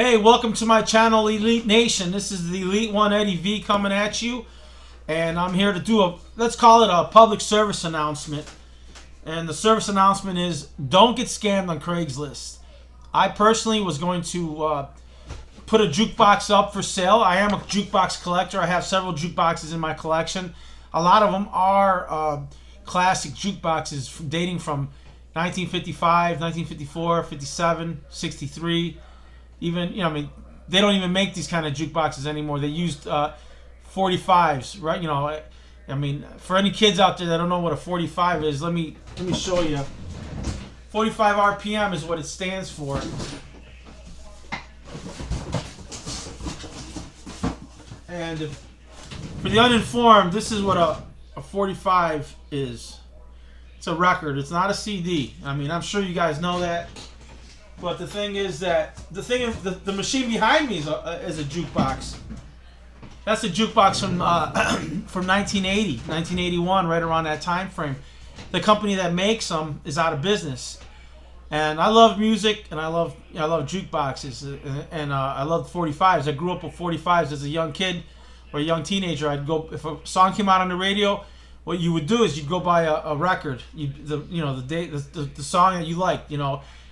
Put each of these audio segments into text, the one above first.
Hey, welcome to my channel, Elite Nation. This is the Elite One Eddie V coming at you, and I'm here to do let's call it a public service announcement. And the service announcement is, don't get scammed on Craigslist. I personally was going to put a jukebox up for sale. I am a jukebox collector. I have several jukeboxes in my collection. A lot of them are classic jukeboxes dating from 1955, 1954, 57, 63. Even, I mean, they don't even make these kind of jukeboxes anymore. They used 45s, right? I mean, for any kids out there that don't know what a 45 is, let me show you. 45 RPM is what it stands for. And for the uninformed, this is what a 45 is. It's a record. It's not a CD. I mean, I'm sure you guys know that. But the thing is that the machine behind me is a jukebox. That's a jukebox from 1980, 1981, right around that time frame. The company that makes them is out of business. And I love music, and I love jukeboxes, and I love 45s. I grew up with 45s as a young kid or a young teenager. I'd go, if a song came out on the radio, what you would do is you'd go buy a record, the song that you liked.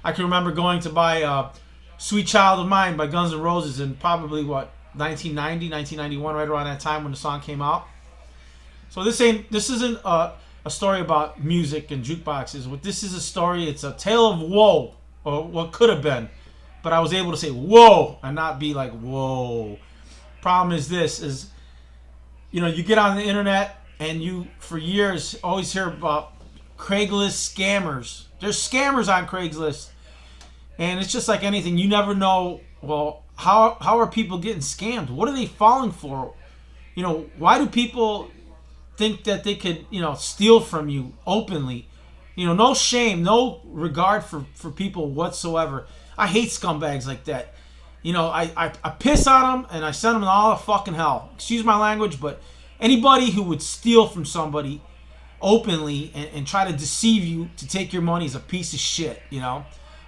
I can remember going to buy "Sweet Child of Mine" by Guns N' Roses in probably 1990, 1991, right around that time when the song came out. So this isn't a story about music and jukeboxes. What this is a story, it's a tale of woe, or what could have been. But I was able to say whoa and not be like whoa. Problem is this, you get on the internet and you, for years, always hear about Craigslist scammers. There's scammers on Craigslist. And it's just like anything. You never know, well, how are people getting scammed? What are they falling for? Why do people think that they could, steal from you openly? No shame, no regard for people whatsoever. I hate scumbags like that. I piss on them and I send them to all the fucking hell. Excuse my language, but anybody who would steal from somebody openly and try to deceive you to take your money is a piece of shit.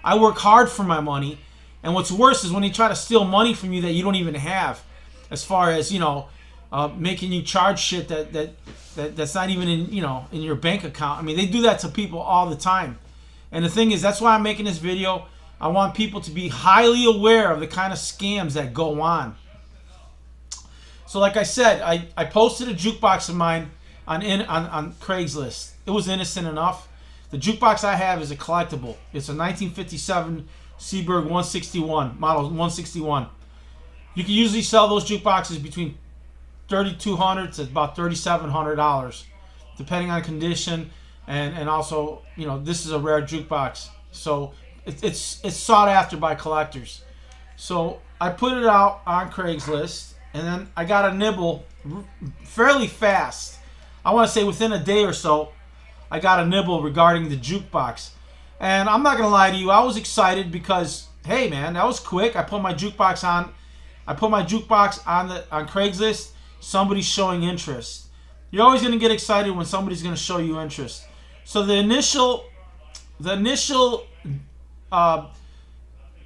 I work hard for my money, and what's worse is when they try to steal money from you that you don't even have, as far as making you charge shit that's not even in your bank account. I mean, they do that to people all the time. And the thing is, that's why I'm making this video. I want people to be highly aware of the kind of scams that go on. So like I said, I posted a jukebox of mine on Craigslist. It was innocent enough. The jukebox I have is a collectible. It's a 1957 Seaberg 161, model 161. You can usually sell those jukeboxes between $3,200 to about $3,700, depending on condition, and also, this is a rare jukebox, so it's sought after by collectors. So I put it out on Craigslist, and then I got a nibble fairly fast. I want to say within a day or so, I got a nibble regarding the jukebox. And I'm not going to lie to you, I was excited because, hey man, that was quick. I put my jukebox on Craigslist. Somebody's showing interest. You're always going to get excited when somebody's going to show you interest. So the initial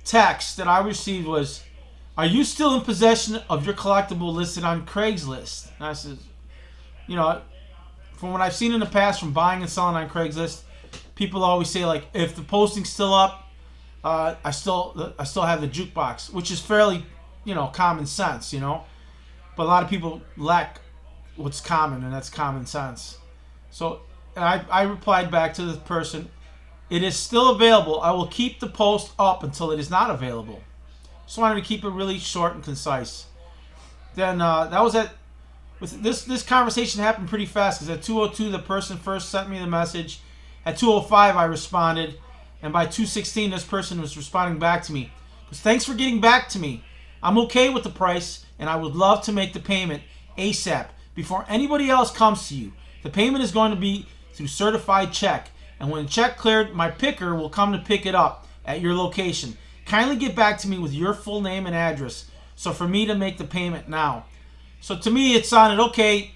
text that I received was, "Are you still in possession of your collectible listed on Craigslist?" And I said, from what I've seen in the past from buying and selling on Craigslist, people always say, like, if the posting's still up, I still have the jukebox, which is fairly, common sense, But a lot of people lack what's common, and that's common sense. So I replied back to the person, "It is still available. I will keep the post up until it is not available." Just wanted to keep it really short and concise. Then that was it. This conversation happened pretty fast, because at 2:02 the person first sent me the message. At 2:05 I responded, and by 2:16 this person was responding back to me. "Thanks for getting back to me. I'm okay with the price, and I would love to make the payment ASAP before anybody else comes to you. The payment is going to be through certified check, and when the check cleared, my picker will come to pick it up at your location. Kindly get back to me with your full name and address so for me to make the payment now." So to me it sounded okay.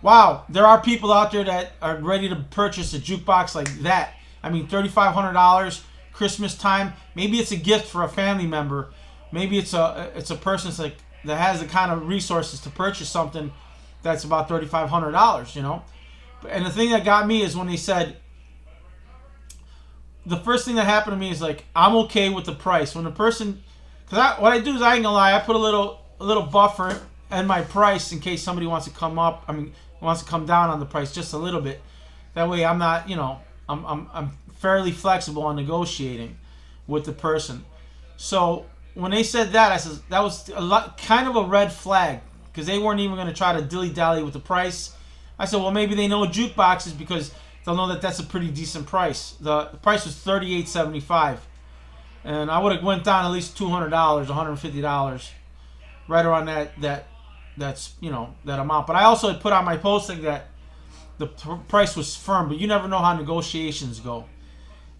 Wow, there are people out there that are ready to purchase a jukebox like that. I mean, $3,500, Christmas time. Maybe it's a gift for a family member, maybe it's a person that's like that has the kind of resources to purchase something that's about $3,500, you know. And the thing that got me is when they said, the first thing that happened to me is like, I'm okay with the price. When the person, because what I do is, I ain't gonna lie, I put a little buffer in my price in case somebody wants to come up. I mean, wants to come down on the price just a little bit. That way, I'm not, you know, I'm fairly flexible on negotiating with the person. So when they said that, I said that was kind of a red flag, because they weren't even going to try to dilly-dally with the price. I said, well, maybe they know jukeboxes because they'll know that that's a pretty decent price. The price was $38.75, and I would have went down at least $200, $150, right around that's you know, that amount. But I also had put on my posting that the price was firm, but you never know how negotiations go.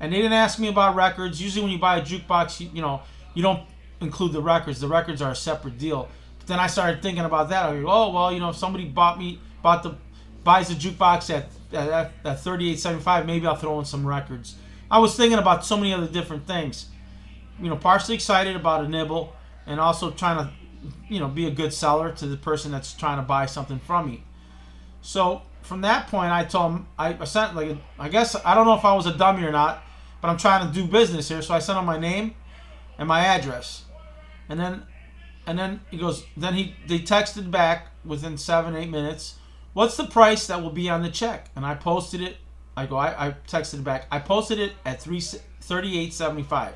And they didn't ask me about records. Usually when you buy a jukebox, you know, you don't include the records. The records are a separate deal. But then I started thinking about that. I go, oh well, you know, if somebody buys the jukebox at $38.75, maybe I'll throw in some records. I was thinking about so many other different things. You know, partially excited about a nibble, and also trying to, you know, be a good seller to the person that's trying to buy something from me. So from that point, I told him, I sent, like, I guess, I don't know if I was a dummy or not, but I'm trying to do business here. So I sent him my name and my address. And then he goes, they texted back within 7-8 minutes, what's the price that will be on the check? And I posted it. I texted it back. I posted it at $38.75.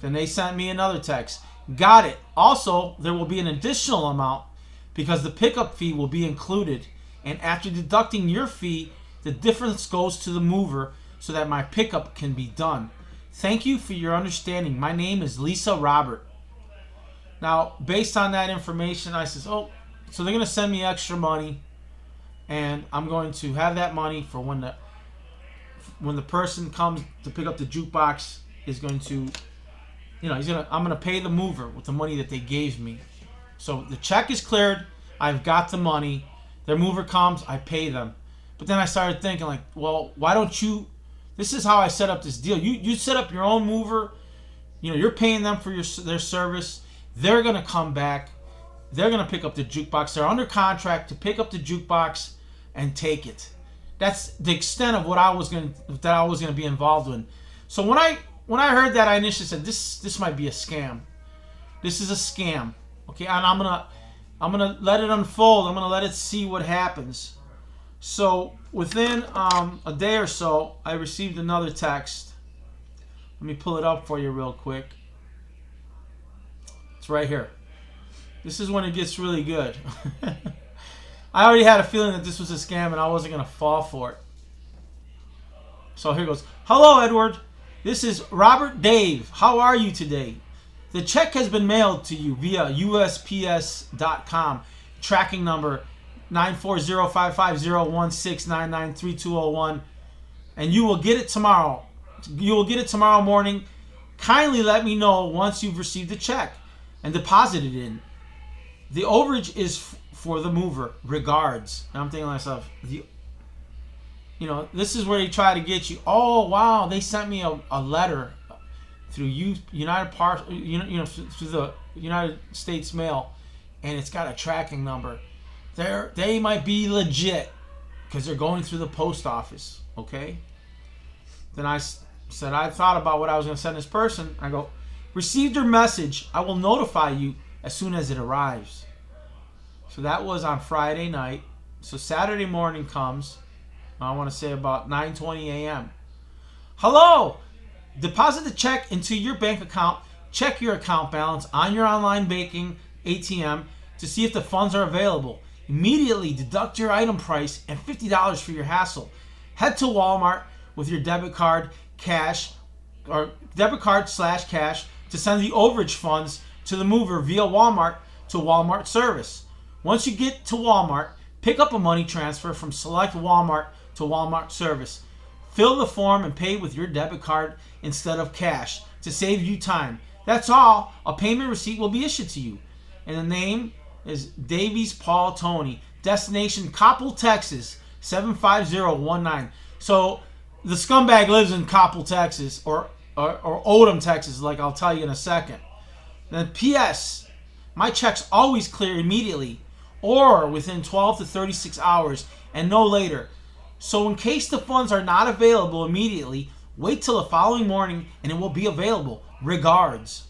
Then they sent me another text. Got it. Also, there will be an additional amount because the pickup fee will be included. And after deducting your fee, the difference goes to the mover so that my pickup can be done. Thank you for your understanding. My name is Lisa Robert. Now, based on that information, I says, oh, so they're going to send me extra money, and I'm going to have that money for when the person comes to pick up the jukebox is going to, you know, I'm going to pay the mover with the money that they gave me. So the check is cleared. I've got the money. Their mover comes, I pay them. But then I started thinking, like, well, why don't you? This is how I set up this deal. You set up your own mover. You know, you're paying them for their service. They're gonna come back. They're gonna pick up the jukebox. They're under contract to pick up the jukebox and take it. That's the extent of what I was gonna be involved in. So when I heard that, I initially said, this might be a scam. This is a scam. Okay, and I'm gonna let it unfold. I'm gonna let it see what happens. So within a day or so, I received another text. Let me pull it up for you real quick. It's right here. This is when it gets really good. I already had a feeling that this was a scam and I wasn't gonna fall for it. So here goes. Hello, Edward. This is Robert Dave. How are you today? The check has been mailed to you via USPS.com, tracking number 940550169932001, and you will get it tomorrow. You will get it tomorrow morning. Kindly let me know once you've received the check and deposited it in. The overage is for the mover. Regards. And I'm thinking to myself, you know, this is where they try to get you. Oh wow, they sent me a letter through through the United States Mail, and it's got a tracking number. They might be legit because they're going through the post office. Okay. Then I said I thought about what I was going to send this person. I go, received your message. I will notify you as soon as it arrives. So that was on Friday night. So Saturday morning comes. I want to say about 9:20 a.m. Hello. Deposit the check into your bank account. Check your account balance on your online banking ATM to see if the funds are available. Immediately deduct your item price and $50 for your hassle. Head to Walmart with your debit card, cash, or debit card / cash to send the overage funds to the mover via Walmart to Walmart service. Once you get to Walmart, pick up a money transfer from select Walmart to Walmart service. Fill the form and pay with your debit card instead of cash to save you time. That's all. A payment receipt will be issued to you. And the name is Davies Paul Tony. Destination Coppell, Texas 75019. So the scumbag lives in Coppell, Texas, or Odom, Texas, like I'll tell you in a second. Then P.S. My checks always clear immediately or within 12 to 36 hours and no later. So in case the funds are not available immediately, wait till the following morning and it will be available. Regards.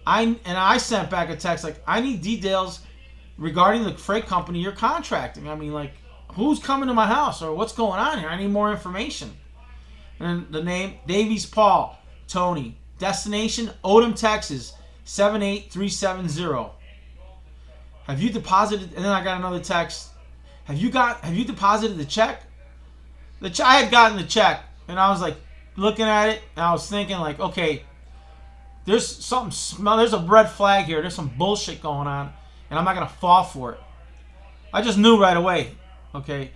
I sent back a text like, I need details regarding the freight company you're contracting. I mean, like, who's coming to my house or what's going on here? I need more information. And the name, Davies Paul Tony. Destination, Odom, Texas, 78370. Have you deposited? And then I got another text. Have you deposited the check? I had gotten the check, and I was like looking at it, and I was thinking like, okay, there's something. There's a red flag here. There's some bullshit going on, and I'm not gonna fall for it. I just knew right away, okay,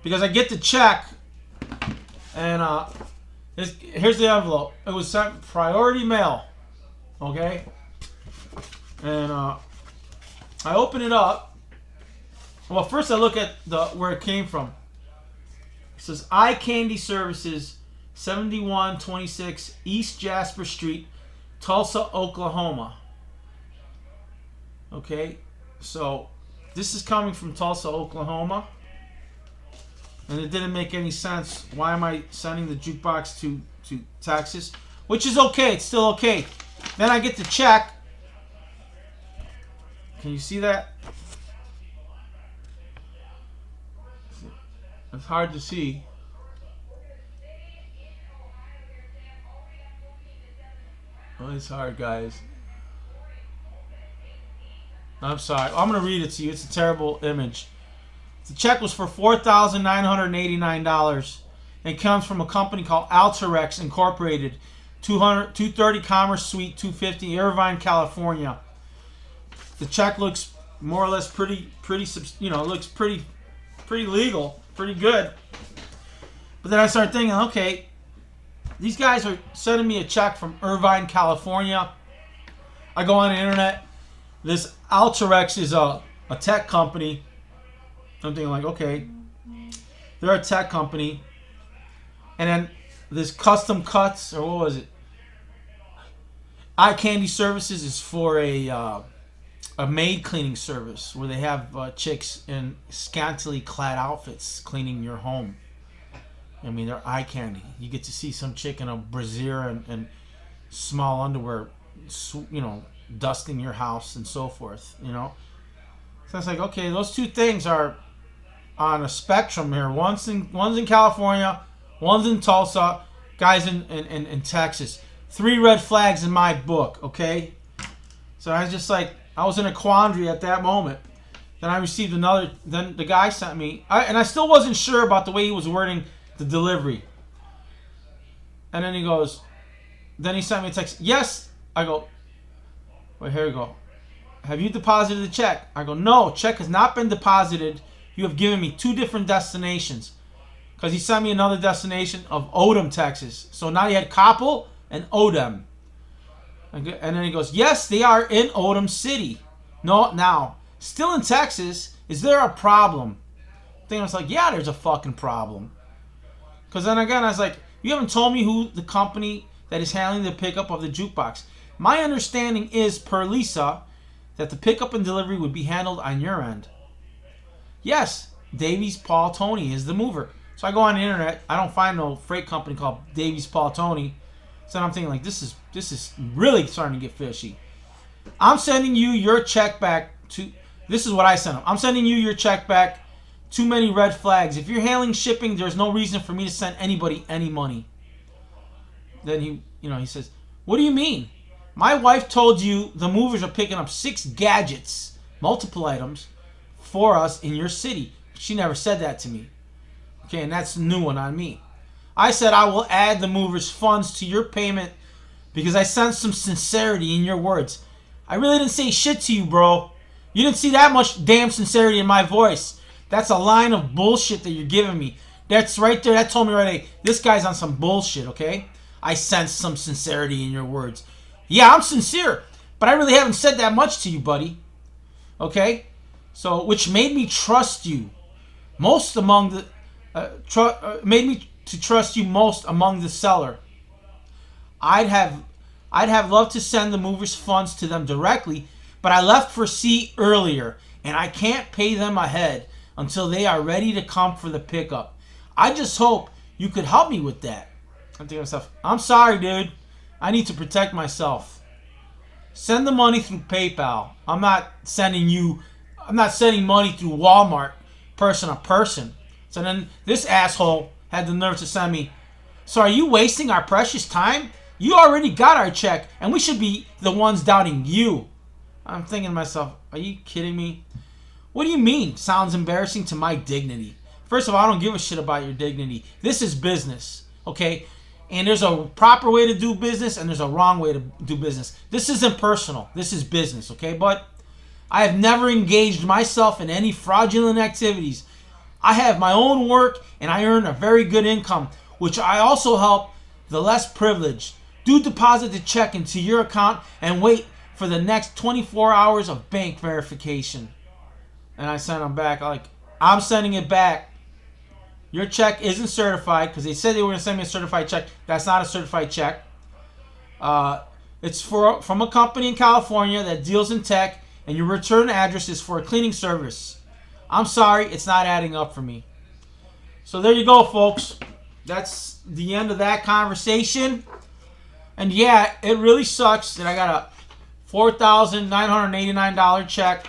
because I get the check, and here's the envelope. It was sent priority mail, okay, and I open it up. Well, first I look at where it came from. It says Eye Candy Services, 7126 East Jasper Street, Tulsa, Oklahoma. Okay, so this is coming from Tulsa, Oklahoma. And it didn't make any sense. Why am I sending the jukebox to Texas? Which is okay. It's still okay. Then I get the check. Can you see that? It's hard to see. Oh, it's hard, guys. I'm sorry. I'm going to read it to you. It's a terrible image. The check was for $4,989 and comes from a company called Alterex Incorporated, 230 Commerce Suite 250, Irvine, California. The check looks more or less pretty, looks pretty legal, pretty good. But then I started thinking, okay, these guys are sending me a check from Irvine, California. I go on the internet. This Alterex is a tech company. I'm thinking like, okay, they're a tech company. And then this Custom Cuts, or what was it? Eye Candy Services is for a maid cleaning service where they have chicks in scantily clad outfits cleaning your home. I mean, they're eye candy. You get to see some chick in a brassiere and small underwear, dusting your house and so forth, So it's like, okay, those two things are on a spectrum here. One's in California, one's in Tulsa, guys in Texas. 3 red flags in my book, okay? So I was just like, I was in a quandary at that moment. Then I received another, then the guy sent me, and I still wasn't sure about the way he was wording the delivery. And then he sent me a text. Yes. I go, wait, here we go. Have you deposited the check? I go, no, check has not been deposited. You have given me 2 different destinations. Because he sent me another destination of Odom, Texas. So now he had Coppell and Odom. And then he goes, yes, they are in Odom City. No, now, still in Texas. Is there a problem? I was like, yeah, there's a fucking problem. Because then again, I was like, you haven't told me who the company that is handling the pickup of the jukebox. My understanding is, per Lisa, that the pickup and delivery would be handled on your end. Yes, Davies Paul Tony is the mover. So I go on the internet. I don't find no freight company called Davies Paul Tony. So I'm thinking like, this is really starting to get fishy. I'm sending you your check back to. This is what I sent him. I'm sending you your check back. Too many red flags. If you're handling shipping, there's no reason for me to send anybody any money. Then he says, what do you mean? My wife told you the movers are picking up 6 gadgets, multiple items, for us in your city. She never said that to me. Okay, and that's a new one on me. I said I will add the movers' funds to your payment because I sense some sincerity in your words. I really didn't say shit to you, bro. You didn't see that much damn sincerity in my voice. That's a line of bullshit that you're giving me. That's right there. That told me right away, this guy's on some bullshit, okay? I sense some sincerity in your words. Yeah, I'm sincere, but I really haven't said that much to you, buddy. Okay? So, which made me trust you most among the... made me to trust you most among the seller. I'd have I'd have loved to send the movers funds to them directly, but I left for sea earlier, and I can't pay them ahead until they are ready to come for the pickup. I just hope you could help me with that. I'm thinking to myself, I'm sorry, dude. I need to protect myself. Send the money through PayPal. I'm not sending money through Walmart person to person. So then this asshole had the nerve to send me, so are you wasting our precious time? You already got our check, and we should be the ones doubting you. I'm thinking to myself, are you kidding me? What do you mean? Sounds embarrassing to my dignity. First of all, I don't give a shit about your dignity. This is business, okay? And there's a proper way to do business, and there's a wrong way to do business. This isn't personal. This is business, okay? But I have never engaged myself in any fraudulent activities. I have my own work, and I earn a very good income, which I also help the less privileged. Do deposit the check into your account and wait for the next 24 hours of bank verification. And I sent them back, like, I'm sending it back. Your check isn't certified, because they said they were going to send me a certified check. That's not a certified check. It's from a company in California that deals in tech, and your return address is for a cleaning service. I'm sorry, it's not adding up for me. So there you go, folks. That's the end of that conversation. And yeah, it really sucks that I got a $4,989 check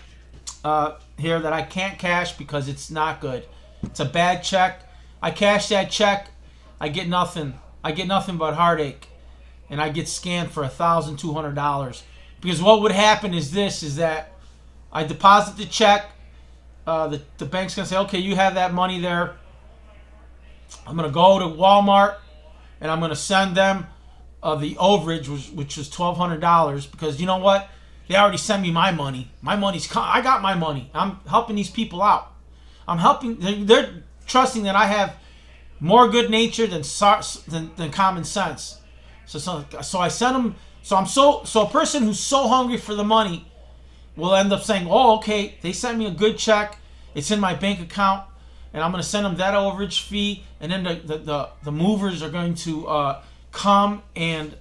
here that I can't cash because it's not good. It's a bad check. I cash that check, I get nothing. I get nothing but heartache. And I get scammed for $1,200. Because what would happen is that I deposit the check. The bank's going to say, okay, you have that money there. I'm going to go to Walmart and I'm going to send them the overage, which was $1,200, because you know what? They already sent me my money. My money's I got my money. I'm helping these people out. I'm helping. They're trusting that I have more good nature than common sense. So I send them. So a person who's so hungry for the money will end up saying, "Oh, okay, they sent me a good check. It's in my bank account, and I'm going to send them that overage fee, and then the movers are going to come and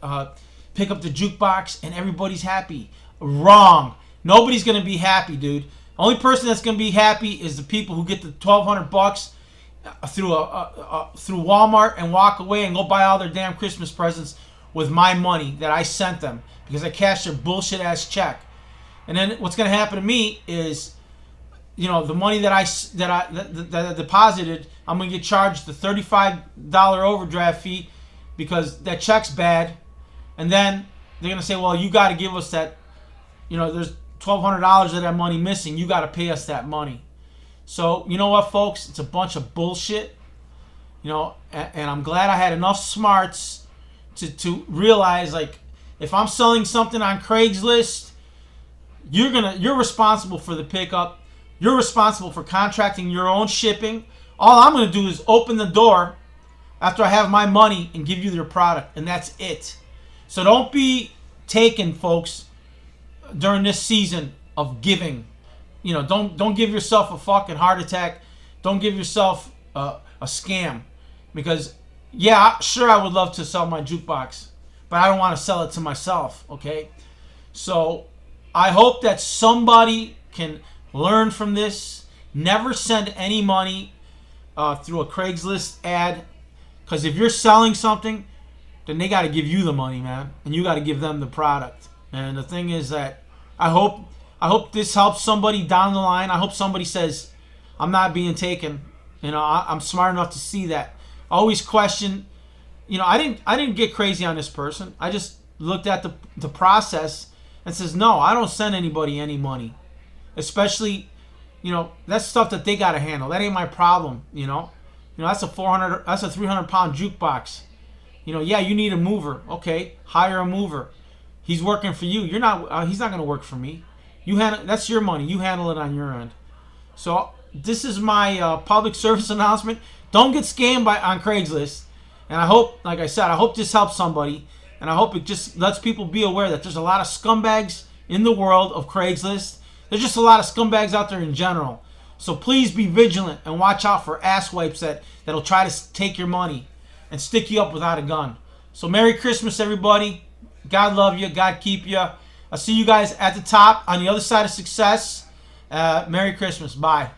pick up the jukebox, and everybody's happy." Wrong. Nobody's going to be happy, dude. Only person that's going to be happy is the people who get the $1,200 through Walmart and walk away and go buy all their damn Christmas presents with my money that I sent them because I cashed their bullshit ass check. And then what's going to happen to me is, you know, the money that I deposited, I'm going to get charged the $35 overdraft fee because that check's bad. And then they're going to say, well, you got to give us that, you know, there's $1,200 of that money missing. You got to pay us that money. So, you know what, folks? It's a bunch of bullshit. You know, and I'm glad I had enough smarts to realize, like, if I'm selling something on Craigslist, you're responsible for the pickup. You're responsible for contracting your own shipping. All I'm going to do is open the door after I have my money and give you your product, and that's it. So don't be taken, folks, during this season of giving. You know, don't give yourself a fucking heart attack. Don't give yourself a scam, because yeah, sure, I would love to sell my jukebox, but I don't want to sell it to myself. Okay, so I hope that somebody can learn from this. Never send any money through a Craigslist ad, because if you're selling something, then they got to give you the money, man, and you got to give them the product. And the thing is that I hope this helps somebody down the line. I hope somebody says, I'm not being taken. You know, I'm smart enough to see that. I always question. You know, I didn't get crazy on this person. I just looked at the process and says, no, I don't send anybody any money. Especially, you know, that's stuff that they got to handle. That ain't my problem, you know. You know, that's a 300-pound jukebox. You know, yeah, you need a mover. Okay, hire a mover. He's working for you. He's not going to work for me. That's your money. You handle it on your end. So this is my public service announcement. Don't get scammed on Craigslist. And I hope, like I said, I hope this helps somebody. And I hope it just lets people be aware that there's a lot of scumbags in the world of Craigslist. There's just a lot of scumbags out there in general. So please be vigilant and watch out for asswipes that'll try to take your money and stick you up without a gun. So Merry Christmas, everybody. God love you. God keep you. I'll see you guys at the top on the other side of success. Merry Christmas. Bye.